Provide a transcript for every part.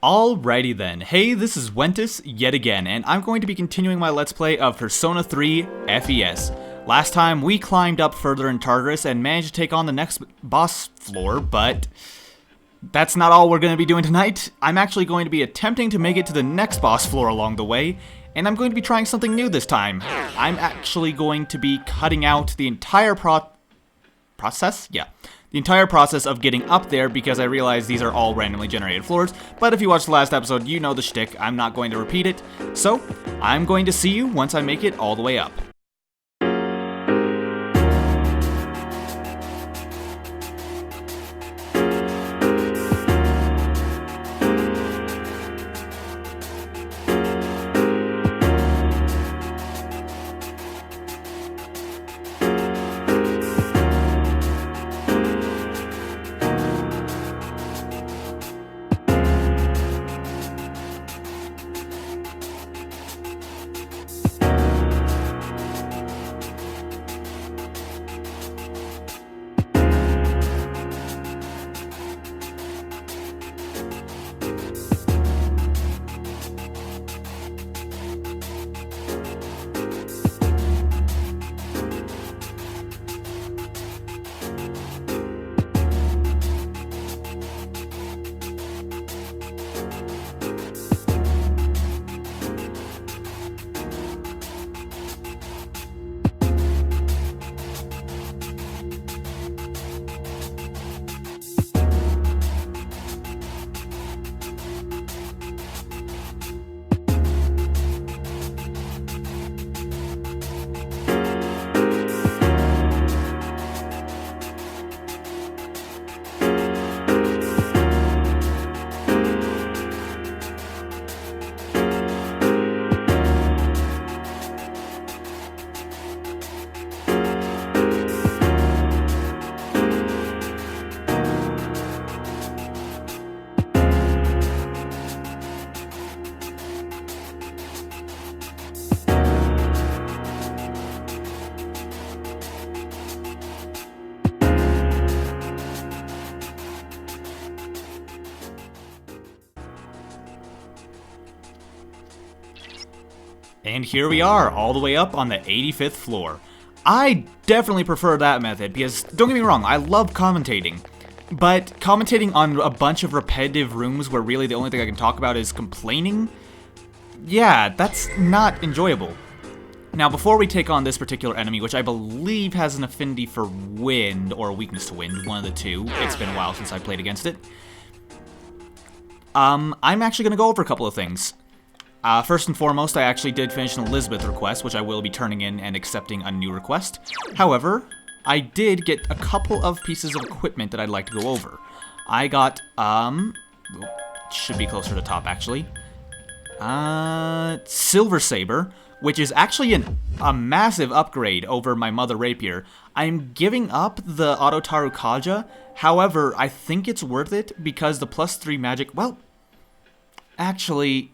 Alrighty then, hey, this is Wentus yet again, and I'm going to be continuing my Let's Play of Persona 3 FES. Last time, we climbed up further in Tartarus and managed to take on the next boss floor, but that's not all we're going to be doing tonight. I'm actually going to be attempting to make it to the next boss floor along the way, and I'm going to be trying something new this time. I'm actually going to be cutting out the entire process? Yeah. The entire process of getting up there because I realize these are all randomly generated floors, but if you watched the last episode, you know the shtick. I'm not going to repeat it, so I'm going to see you once I make it all the way up. And here we are, all the way up on the 85th floor. I definitely prefer that method, because, don't get me wrong, I love commentating. But commentating on a bunch of repetitive rooms where really the only thing I can talk about is complaining? Yeah, that's not enjoyable. Now, before we take on this particular enemy, which I believe has an affinity for wind, or a weakness to wind, one of the two. It's been a while since I played against it. I'm actually going to go over a couple of things. First and foremost, I actually did finish an Elizabeth request, which I will be turning in and accepting a new request. However, I did get a couple of pieces of equipment that I'd like to go over. I got, should be closer to the top, actually. Silver Saber, which is actually a massive upgrade over my Mother Rapier. I'm giving up the Autotaru Kaja, however, I think it's worth it because the +3 magic, well, actually,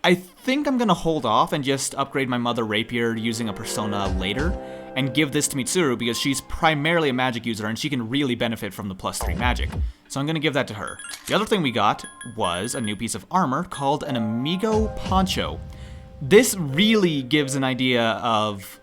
I think I'm going to hold off and just upgrade my Mother Rapier using a Persona later, and give this to Mitsuru because she's primarily a magic user and she can really benefit from the +3 magic. So I'm going to give that to her. The other thing we got was a new piece of armor called an Amigo Poncho. This really gives an idea of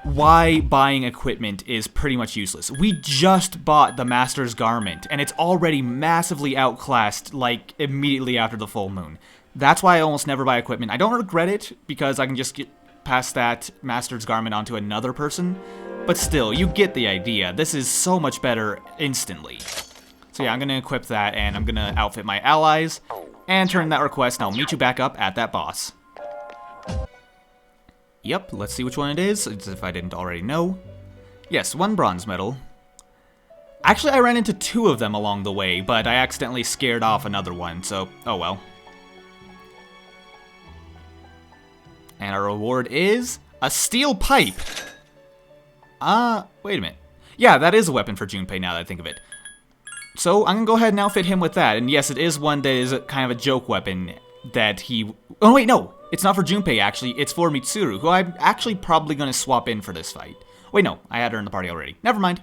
why buying equipment is pretty much useless. We just bought the Master's Garment, and it's already massively outclassed, like, immediately after the full moon. That's why I almost never buy equipment. I don't regret it, because I can just get past that Master's Garment onto another person. But still, you get the idea. This is so much better instantly. So yeah, I'm going to equip that, and I'm going to outfit my allies, and turn in that request, and I'll meet you back up at that boss. Yep, let's see which one it is, as if I didn't already know. Yes, 1 bronze medal. Actually, I ran into 2 of them along the way, but I accidentally scared off another one, so oh well. And our reward is a steel pipe. Wait a minute. Yeah, that is a weapon for Junpei now that I think of it. So I'm gonna go ahead and outfit him with that. And yes, it is one that is kind of a joke weapon that he... Oh wait, no! It's not for Junpei actually, it's for Mitsuru, who I'm actually probably gonna swap in for this fight. Wait, no, I had her in the party already. Never mind.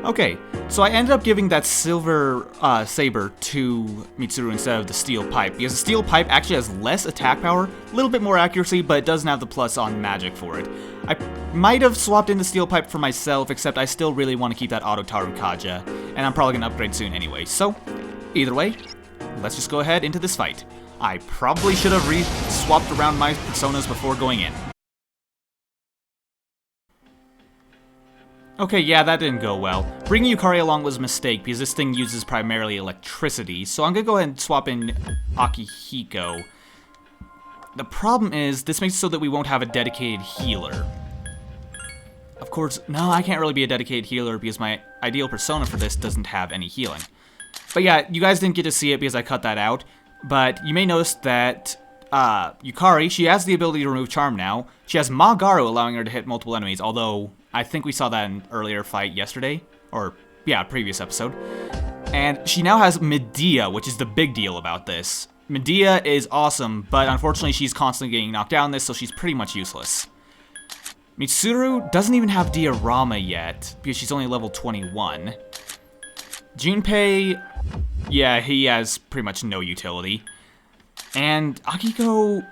Okay, so I ended up giving that silver saber to Mitsuru instead of the steel pipe, because the steel pipe actually has less attack power, a little bit more accuracy, but it doesn't have the plus on magic for it. I might have swapped in the steel pipe for myself, except I still really want to keep that Auto Tarukaja, and I'm probably going to upgrade soon anyway. So, either way, let's just go ahead into this fight. I probably should have swapped around my personas before going in. Okay, yeah, that didn't go well. Bringing Yukari along was a mistake, because this thing uses primarily electricity, so I'm gonna go ahead and swap in Akihiko. The problem is, this makes it so that we won't have a dedicated healer. Of course, no, I can't really be a dedicated healer, because my ideal persona for this doesn't have any healing. But yeah, you guys didn't get to see it because I cut that out, but you may notice that Yukari, she has the ability to remove charm now. She has Magaru, allowing her to hit multiple enemies, although I think we saw that in an earlier fight yesterday, or yeah, previous episode. And she now has Medea, which is the big deal about this. Medea is awesome, but unfortunately she's constantly getting knocked down this, so she's pretty much useless. Mitsuru doesn't even have Diorama yet, because she's only level 21. Junpei, yeah, he has pretty much no utility. And Akihiko,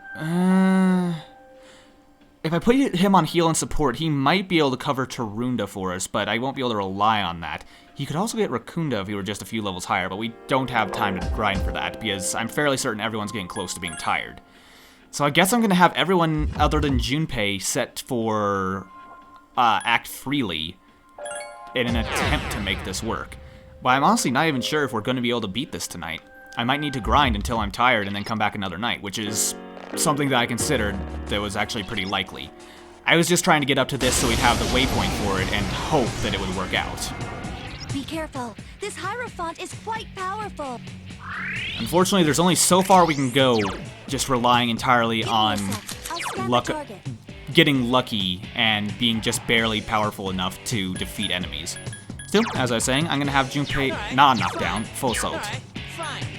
if I put him on heal and support, he might be able to cover Tarunda for us, but I won't be able to rely on that. He could also get Rakunda if he were just a few levels higher, but we don't have time to grind for that, because I'm fairly certain everyone's getting close to being tired. So I guess I'm going to have everyone other than Junpei set for Act Freely in an attempt to make this work. But I'm honestly not even sure if we're going to be able to beat this tonight. I might need to grind until I'm tired and then come back another night, which is something that I considered that was actually pretty likely. I was just trying to get up to this so we'd have the waypoint for it and hope that it would work out. Be careful. This Hierophant is quite powerful. Unfortunately, there's only so far we can go, just relying entirely on luck, getting lucky and being just barely powerful enough to defeat enemies. Still, as I was saying, I'm going to have Junpei not knocked down, full assault.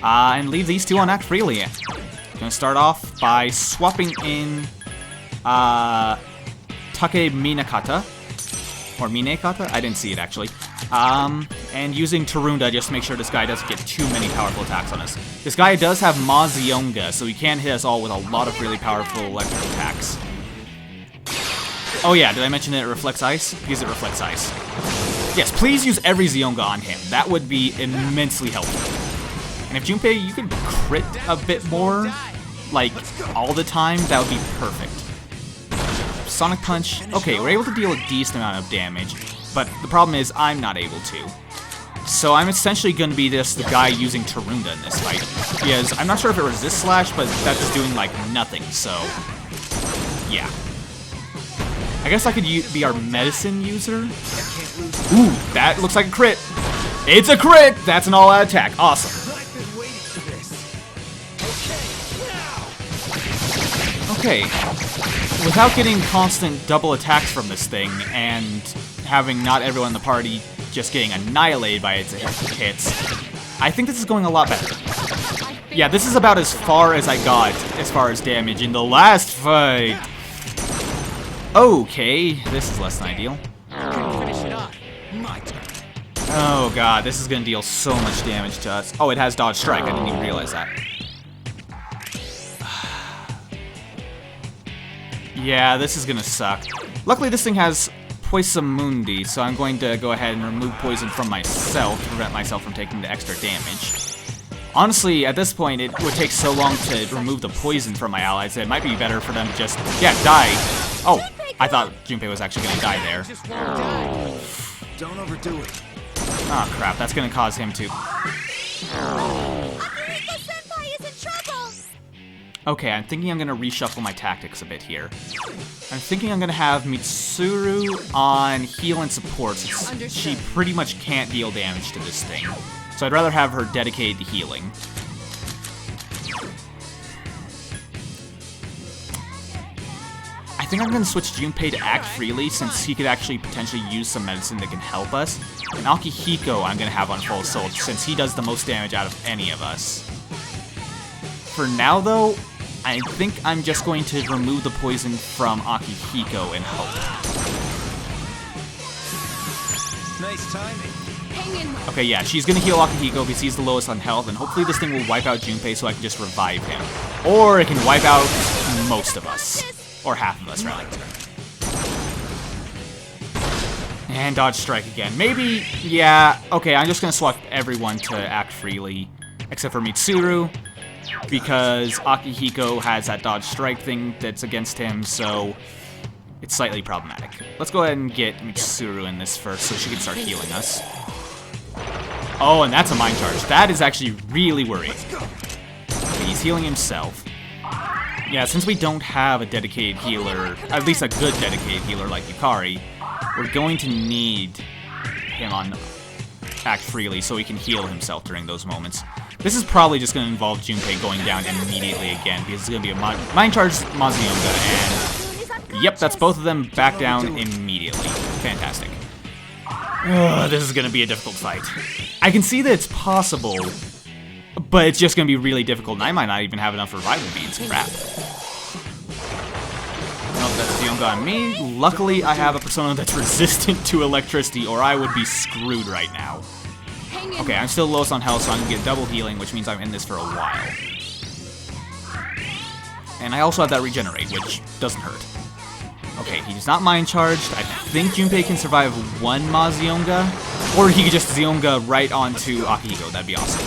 And leave these two on Act Freely. Gonna start off by swapping in Take Minakata, or Minekata? I didn't see it actually. And using Tarunda just to make sure this guy doesn't get too many powerful attacks on us. This guy does have Mazionga, so he can hit us all with a lot of really powerful electric attacks. Oh yeah, did I mention that it reflects ice? Because it reflects ice. Yes, please use every Zionga on him. That would be immensely helpful. And if Junpei, you could crit a bit more, like, all the time, that would be perfect. Sonic Punch, okay, we're able to deal a decent amount of damage, but the problem is I'm not able to. So I'm essentially going to be just the guy using Tarunda in this fight, because I'm not sure if it resists Slash, but that's just doing, like, nothing, so yeah. I guess I could be our medicine user. Ooh, that looks like a crit. It's a crit! That's an all-out attack. Awesome. Okay, without getting constant double attacks from this thing, and having not everyone in the party just getting annihilated by its hits, I think this is going a lot better. Yeah, this is about as far as I got as far as damage in the last fight. Okay, this is less than ideal. Oh god, this is gonna deal so much damage to us. Oh, it has Dodge Strike, I didn't even realize that. Yeah, this is gonna suck. Luckily, this thing has Poison Mundi, so I'm going to go ahead and remove poison from myself to prevent myself from taking the extra damage. Honestly, at this point, it would take so long to remove the poison from my allies that it might be better for them to just, yeah, die. Oh, I thought Junpei was actually gonna die there. Don't overdo it. Oh crap, that's gonna cause him to... Okay, I'm thinking I'm gonna reshuffle my tactics a bit here. I'm thinking I'm gonna have Mitsuru on heal and support, since she pretty much can't deal damage to this thing. So I'd rather have her dedicated to healing. I think I'm gonna switch Junpei to Act Freely, since he could actually potentially use some medicine that can help us. And Akihiko I'm gonna have on full assault, since he does the most damage out of any of us. For now though, I think I'm just going to remove the poison from Akihiko and hope. Nice timing. Okay, yeah, she's gonna heal Akihiko because he's the lowest on health, and hopefully this thing will wipe out Junpei so I can just revive him. Or it can wipe out most of us. Or half of us, rather. And dodge strike again. Maybe, yeah, okay, I'm just gonna swap everyone to act freely, except for Mitsuru, because Akihiko has that dodge strike thing that's against him, so it's slightly problematic. Let's go ahead and get Mitsuru in this first so she can start healing us. Oh, and that's a mind charge. That is actually really worrying. Okay, he's healing himself. Yeah, since we don't have a dedicated healer, at least a good dedicated healer like Yukari, we're going to need him on act freely so he can heal himself during those moments. This is probably just going to involve Junpei going down immediately again, because it's going to be a mind charge Mazionga, and yep, that's both of them back down immediately. Fantastic. This is going to be a difficult fight. I can see that it's possible, but it's just going to be really difficult, and I might not even have enough revival beads. Crap. Nope, that's Zionga on me. Luckily, I have a persona that's resistant to electricity, or I would be screwed right now. Okay, I'm still lowest on health, so I'm going to get double healing, which means I'm in this for a while. And I also have that regenerate, which doesn't hurt. Okay, he's not mind charged. I think Junpei can survive one Mazionga, or he could just Zionga right onto Akihiko. That'd be awesome.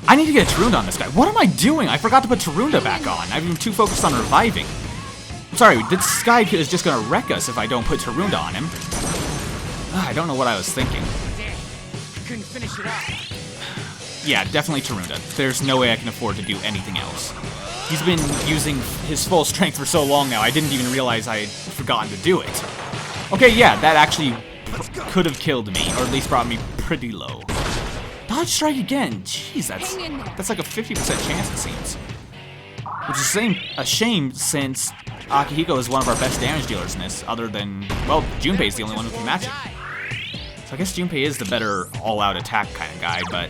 I need to get a Tarunda on this guy. What am I doing? I forgot to put Tarunda back on. I've been too focused on reviving. I'm sorry, this guy is just gonna wreck us if I don't put Tarunda on him. I don't know what I was thinking. Couldn't finish it off. Yeah, definitely Tarunda. There's no way I can afford to do anything else. He's been using his full strength for so long now, I didn't even realize I had forgotten to do it. Okay, yeah, that actually could have killed me, or at least brought me pretty low. Dodge strike again. Jeez, that's like a 50% chance, it seems. Which is a shame, since Akihiko is one of our best damage dealers in this, other than, well, Junpei's the only one who can match it. So I guess Junpei is the better all-out attack kind of guy, but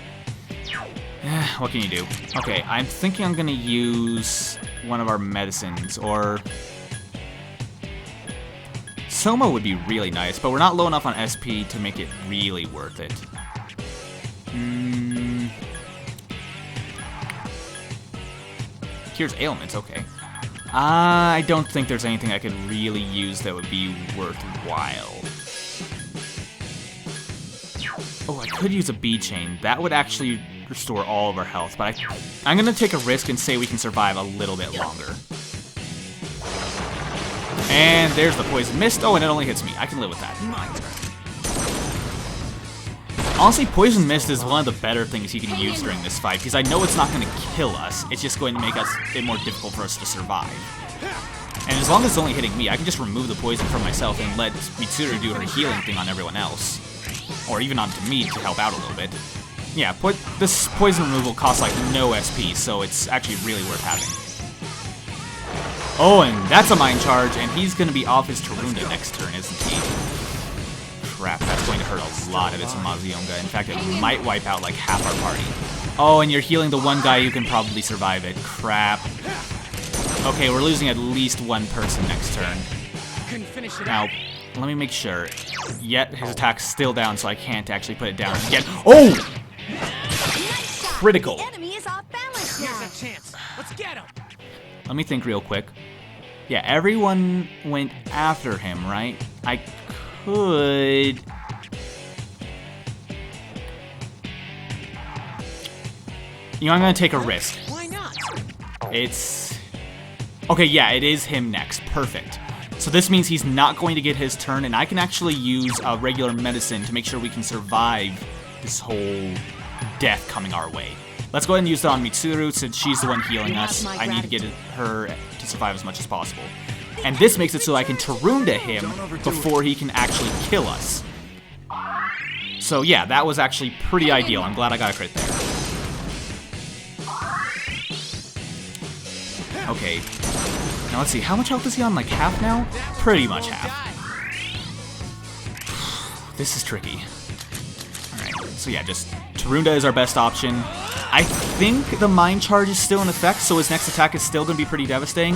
what can you do? Okay, I'm thinking I'm gonna use one of our medicines, or Soma would be really nice, but we're not low enough on SP to make it really worth it. Cures ailments, okay. I don't think there's anything I could really use that would be worthwhile. Oh, I could use a bead chain. That would actually restore all of our health, but I'm gonna take a risk and say we can survive a little bit longer. And there's the poison mist. Oh, and it only hits me. I can live with that. Honestly, poison mist is one of the better things you can use during this fight, because I know it's not going to kill us. It's just going to make it more difficult for us to survive. And as long as it's only hitting me, I can just remove the poison from myself and let Mitsuru do her healing thing on everyone else. Or even onto me to help out a little bit. Yeah, this poison removal costs like no SP, so it's actually really worth having. Oh, and that's a mind charge, and he's going to be off his Tarunda next turn, isn't he? Crap, that's going to hurt a lot if it's a Mazionga. In fact, it might wipe out like half our party. Oh, and you're healing the one guy who can probably survive it. Crap. Okay, we're losing at least one person next turn. Now, let me make sure. Yet, his attack's still down, so I can't actually put it down again. Oh! Critical. Let me think real quick. Yeah, everyone went after him, right? I could... You know, I'm gonna take a risk. Why not? It's... Okay, yeah, it is him next. Perfect. So this means he's not going to get his turn, and I can actually use a regular medicine to make sure we can survive this whole death coming our way. Let's go ahead and use that on Mitsuru, since she's the one healing us. I need to get her to survive as much as possible. And this makes it so I can Tarunda him before he can actually kill us. So yeah, that was actually pretty ideal. I'm glad I got a crit there. Okay. Now let's see, how much health is he on? Like half now? Pretty much half. This is tricky. Alright, so yeah, just Tarunda is our best option. I think the Mind Charge is still in effect, so his next attack is still going to be pretty devastating.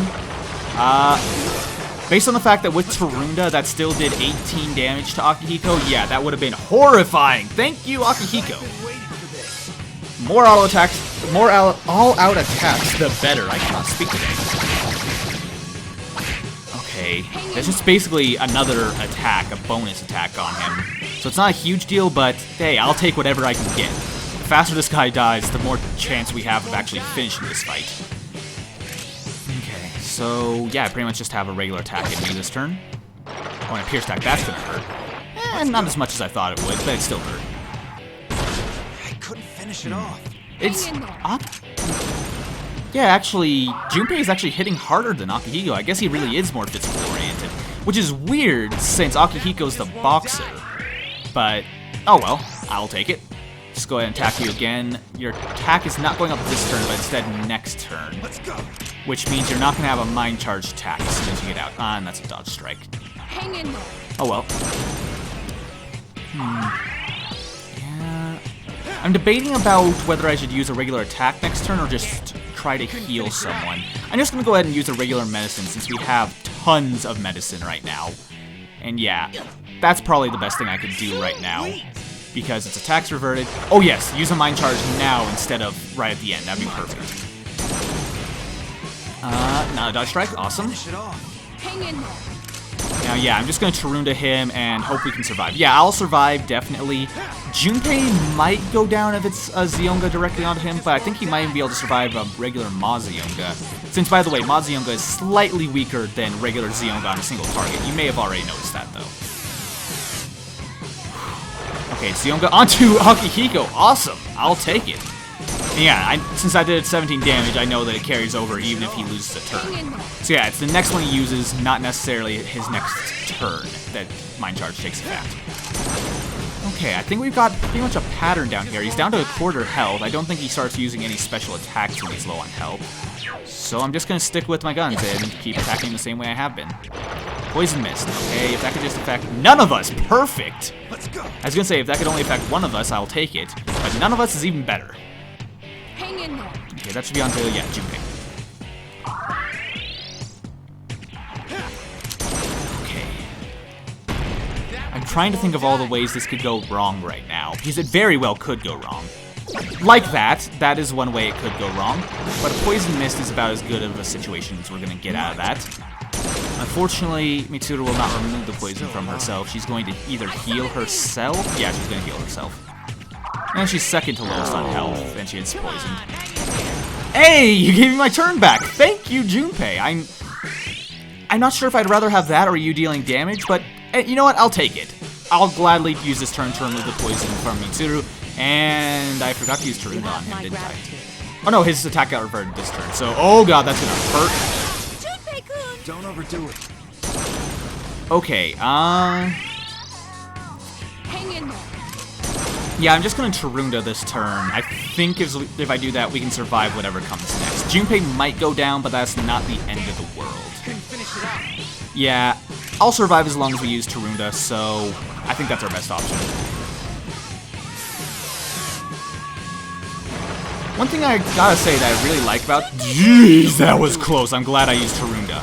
Based on the fact that with Tarunda that still did 18 damage to Akihiko, yeah, that would have been horrifying. Thank you, Akihiko. More auto attacks, more all-out attacks, the better. I cannot speak today. Okay, that's just basically another attack, a bonus attack on him. So it's not a huge deal, but hey, I'll take whatever I can get. The faster this guy dies, the more chance we have of actually finishing this fight. Okay, so yeah, I pretty much just have a regular attack in me this turn. Oh, and a pierce attack, that's gonna hurt. Not as much as I thought it would, but it still hurt. I couldn't finish it off. It's yeah, actually, Junpei is actually hitting harder than Akihiko. I guess he really is more physical oriented, which is weird since Akihiko's the boxer. But oh well, I'll take it. Just go ahead and attack you again. Your attack is not going up this turn, but instead next turn. Let's go. Which means you're not going to have a mind charge attack as soon as you get out. And that's a dodge strike. Hang in there. Oh well. I'm debating about whether I should use a regular attack next turn or just try to heal someone. I'm just going to go ahead and use a regular medicine since we have tons of medicine right now. And yeah, that's probably the best thing I could do right now because its attack's reverted. Oh yes, use a mind charge now instead of right at the end. That'd be perfect. Not a dodge strike. Awesome. Finish it off. Hang in there. Now, yeah, I'm just going to Tarunda him and hope we can survive. Yeah, I'll survive, definitely. Junpei might go down if it's a Zionga directly onto him, but I think he might even be able to survive a regular Mazionga. Since, by the way, Mazionga is slightly weaker than regular Zionga on a single target. You may have already noticed that, though. Okay, Zionga onto Akihiko. Awesome. I'll take it. And yeah, since I did 17 damage, I know that it carries over even if he loses a turn. So yeah, it's the next one he uses, not necessarily his next turn that Mind Charge takes effect. Okay, I think we've got pretty much a pattern down here. He's down to a quarter health. I don't think he starts using any special attacks when he's low on health. So I'm just going to stick with my guns and keep attacking the same way I have been. Poison Mist. Okay, if that could just affect none of us, perfect! Let's go. I was going to say, if that could only affect one of us, I'll take it. But none of us is even better. Hang in there. Okay, that should be on to, yeah, Junpei. Okay. I'm trying to think of all the ways this could go wrong right now, because it very well could go wrong. Like that is one way it could go wrong, but a Poison Mist is about as good of a situation as we're going to get out of that. Unfortunately, Mitsuru will not remove the poison from herself. She's going to either heal herself. Yeah, she's going to heal herself. And she's second to lowest on health, and she is poisoned. Hey, you gave me my turn back! Thank you, Junpei. I'm not sure if I'd rather have that or you dealing damage, but you know what? I'll take it. I'll gladly use this turn to remove the poison from Mitsuru, and I forgot to use Tarunda on him, didn't I? Oh no, his attack got reverted this turn, so oh god, that's gonna hurt. Junpei-kun! Don't overdo it. Okay, Hang in there. yeah, I'm just going to Tarunda this turn. I think if I do that, we can survive whatever comes next. Junpei might go down, but that's not the end of the world. Couldn't finish it out. Yeah, I'll survive as long as we use Tarunda, so I think that's our best option. One thing I gotta say that I really like about... Jeez, that was close. I'm glad I used Tarunda.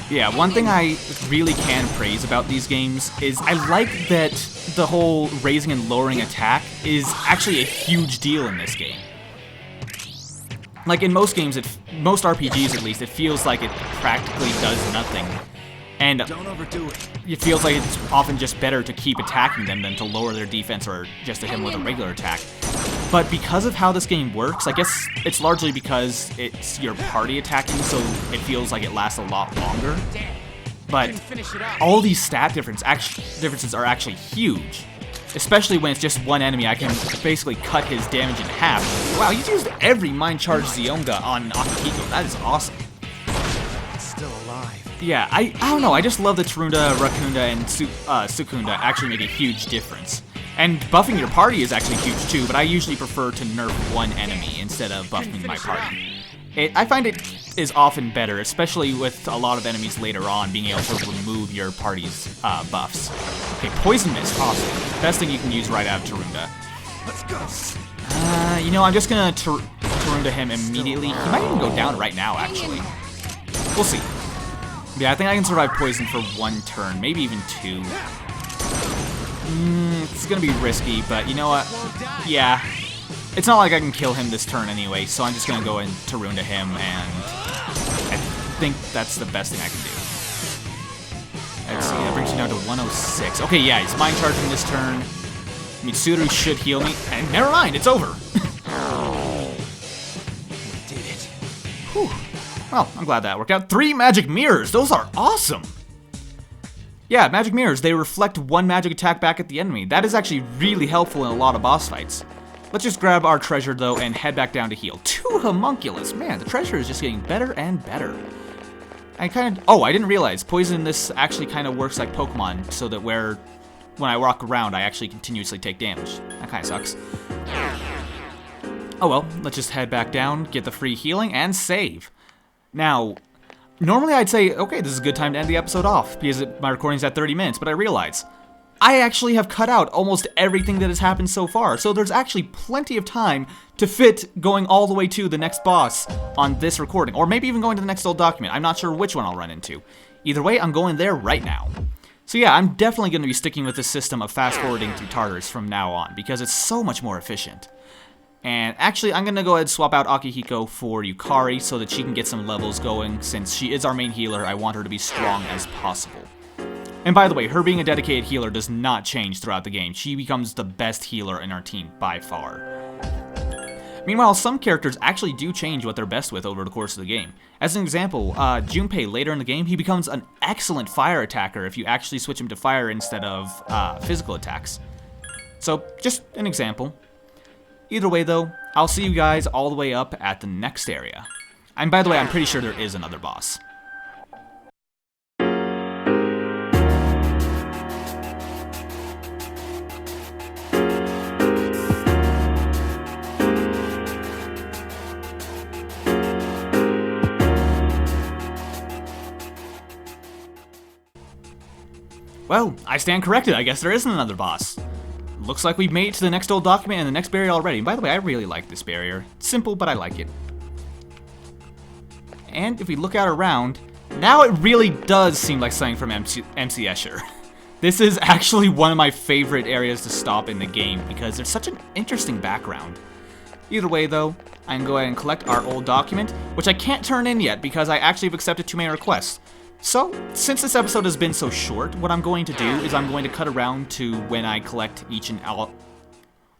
Yeah, one thing I really can praise about these games is I like that the whole raising and lowering attack is actually a huge deal in this game. Like in most games, most RPGs at least, it feels like it practically does nothing. And Don't overdo it. it feels like it's often just better to keep attacking them than to lower their defense or just to hit them with a regular attack. But because of how this game works, I guess it's largely because it's your party attacking, so it feels like it lasts a lot longer. But all these stat differences are actually huge. Especially when it's just one enemy, I can basically cut his damage in half. Wow, you used every Mind Charge Zionga on Akihiko. That is awesome. It's still alive. Yeah, I don't know, I just love that Tarunda, Rakunda, and Sukunda actually make a huge difference. And buffing your party is actually huge too, but I usually prefer to nerf one enemy instead of buffing my party. I find it is often better, especially with a lot of enemies later on, being able to remove your party's buffs. Okay, Poison Mist, awesome. Best thing you can use right out of Tarunda. Let's go. You know, I'm just gonna Tarunda him immediately. He might even go down right now, actually. We'll see. Yeah, I think I can survive poison for 1 turn, maybe even 2. It's gonna be risky, but you know what? Yeah. It's not like I can kill him this turn anyway, so I'm just gonna go into Rune to him, and I think that's the best thing I can do. Let's see, that brings you down to 106. Okay, yeah, he's mind charging this turn. Mitsuru should heal me, and never mind, it's over. Did it. Whew. Well, I'm glad that worked out. 3 magic mirrors, those are awesome! Yeah, magic mirrors, they reflect 1 magic attack back at the enemy. That is actually really helpful in a lot of boss fights. Let's just grab our treasure, though, and head back down to heal. 2 homunculus. Man, the treasure is just getting better and better. I didn't realize. Poison in this actually kind of works like Pokemon, so that when I walk around, I actually continuously take damage. That kind of sucks. Oh well, let's just head back down, get the free healing, and save. Now, normally I'd say, okay, this is a good time to end the episode off, because my recording's at 30 minutes, but I realize I actually have cut out almost everything that has happened so far, so there's actually plenty of time to fit going all the way to the next boss on this recording, or maybe even going to the next old document. I'm not sure which one I'll run into. Either way, I'm going there right now. So yeah, I'm definitely going to be sticking with this system of fast-forwarding through Tartarus from now on, because it's so much more efficient. And actually, I'm going to go ahead and swap out Akihiko for Yukari so that she can get some levels going. Since she is our main healer, I want her to be strong as possible. And by the way, her being a dedicated healer does not change throughout the game. She becomes the best healer in our team by far. Meanwhile, some characters actually do change what they're best with over the course of the game. As an example, Junpei, later in the game, he becomes an excellent fire attacker if you actually switch him to fire instead of physical attacks. So, just an example. Either way, though, I'll see you guys all the way up at the next area. And by the way, I'm pretty sure there is another boss. Well, I stand corrected. I guess there isn't another boss. Looks like we've made it to the next old document and the next barrier already. And by the way, I really like this barrier. It's simple, but I like it. And if we look out around, now it really does seem like something from MC Escher. This is actually one of my favorite areas to stop in the game because there's such an interesting background. Either way, though, I can go ahead and collect our old document, which I can't turn in yet because I actually have accepted too many requests. So, since this episode has been so short, what I'm going to do is I'm going to cut around to when I collect each and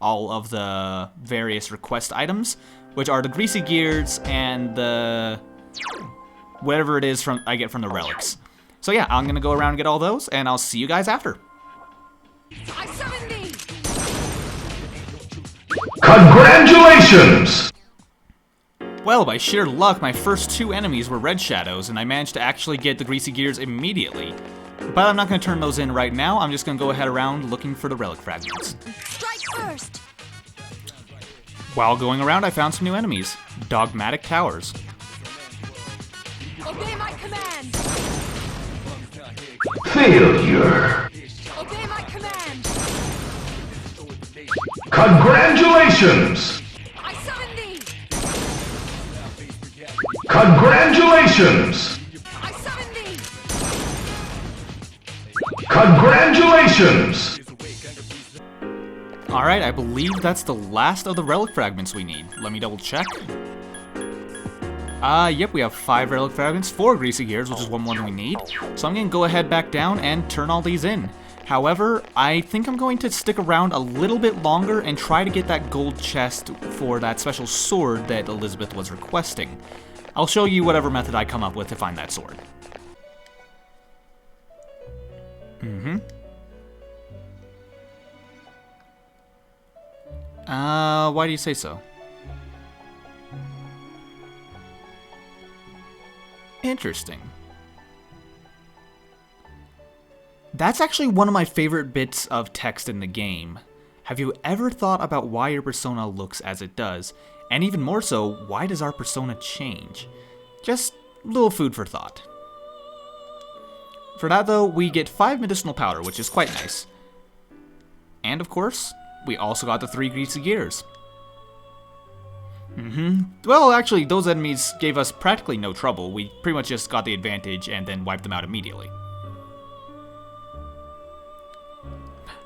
all of the various request items, which are the greasy gears and the whatever it is I get from the relics. So yeah, I'm gonna go around and get all those, and I'll see you guys after. I summon thee! Congratulations! Well, by sheer luck, my first 2 enemies were red shadows, and I managed to actually get the greasy gears immediately. But I'm not going to turn those in right now, I'm just going to go ahead around looking for the relic fragments. Strike first! While going around, I found some new enemies. Dogmatic towers. Obey my command! Failure. Obey my command! Congratulations! I summon thee! Congratulations! I summon thee! Congratulations! Alright, I believe that's the last of the relic fragments we need. Let me double check. Yep, we have 5 relic fragments, 4 greasy gears, which is one more than we need. So I'm gonna go ahead back down and turn all these in. However, I think I'm going to stick around a little bit longer and try to get that gold chest for that special sword that Elizabeth was requesting. I'll show you whatever method I come up with to find that sword. Why do you say so? Interesting. That's actually one of my favorite bits of text in the game. Have you ever thought about why your persona looks as it does? And even more so, why does our persona change? Just a little food for thought. For that though, we get 5 medicinal powder, which is quite nice. And of course, we also got the 3 greasy gears. Well, actually, those enemies gave us practically no trouble. We pretty much just got the advantage and then wiped them out immediately.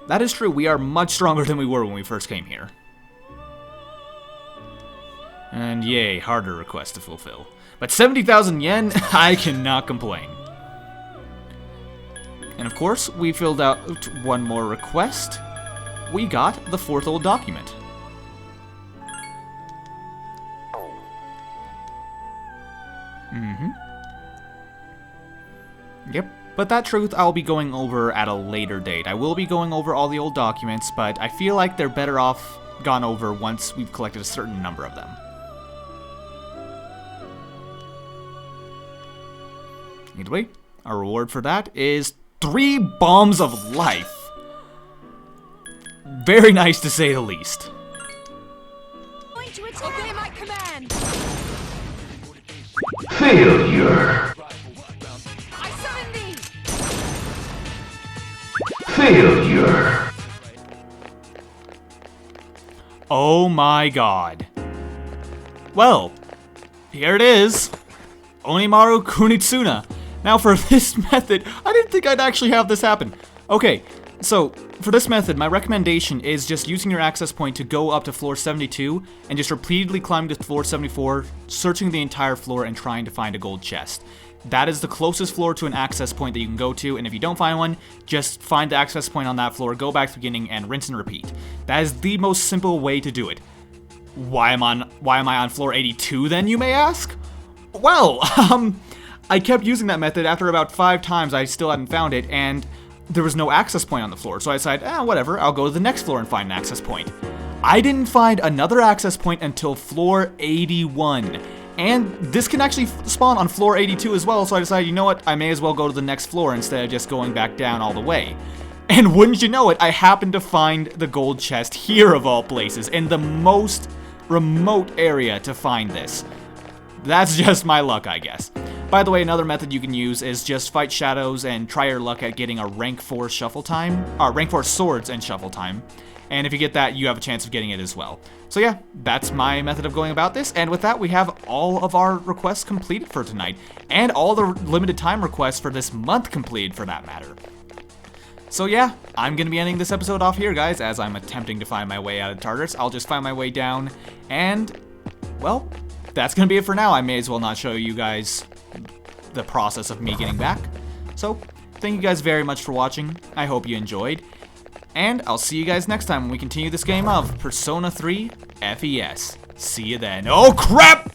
That is true, we are much stronger than we were when we first came here. And yay, harder request to fulfill. But 70,000 yen, I cannot complain. And of course, we filled out one more request. We got the 4th old document. Yep, but that truth I'll be going over at a later date. I will be going over all the old documents, but I feel like they're better off gone over once we've collected a certain number of them. Anyway, our reward for that is 3 bombs of life. Very nice to say the least. Going to attack. Obey my command! Failure. I summon thee! Failure. Oh my god. Well, here it is. Onimaru Kunitsuna. Now for this method, I didn't think I'd actually have this happen. Okay, so for this method, my recommendation is just using your access point to go up to floor 72 and just repeatedly climbing to floor 74, searching the entire floor and trying to find a gold chest. That is the closest floor to an access point that you can go to, and if you don't find one, just find the access point on that floor, go back to the beginning, and rinse and repeat. That is the most simple way to do it. Why am I on floor 82 then, you may ask? Well, I kept using that method. After about 5 times, I still hadn't found it, and there was no access point on the floor, so I decided, whatever, I'll go to the next floor and find an access point. I didn't find another access point until floor 81, and this can actually spawn on floor 82 as well, so I decided, you know what, I may as well go to the next floor instead of just going back down all the way. And wouldn't you know it, I happened to find the gold chest here of all places, in the most remote area to find this. That's just my luck, I guess. By the way, another method you can use is just fight shadows and try your luck at getting a rank 4 shuffle time, or rank 4 swords and shuffle time. And if you get that, you have a chance of getting it as well. So yeah, that's my method of going about this. And with that, we have all of our requests completed for tonight, and all the limited time requests for this month completed for that matter. So yeah, I'm going to be ending this episode off here, guys, as I'm attempting to find my way out of Tartarus. I'll just find my way down, and, well, that's going to be it for now. I may as well not show you guys the process of me getting back. So, thank you guys very much for watching. I hope you enjoyed. And I'll see you guys next time when we continue this game of Persona 3 FES. See you then. Oh crap!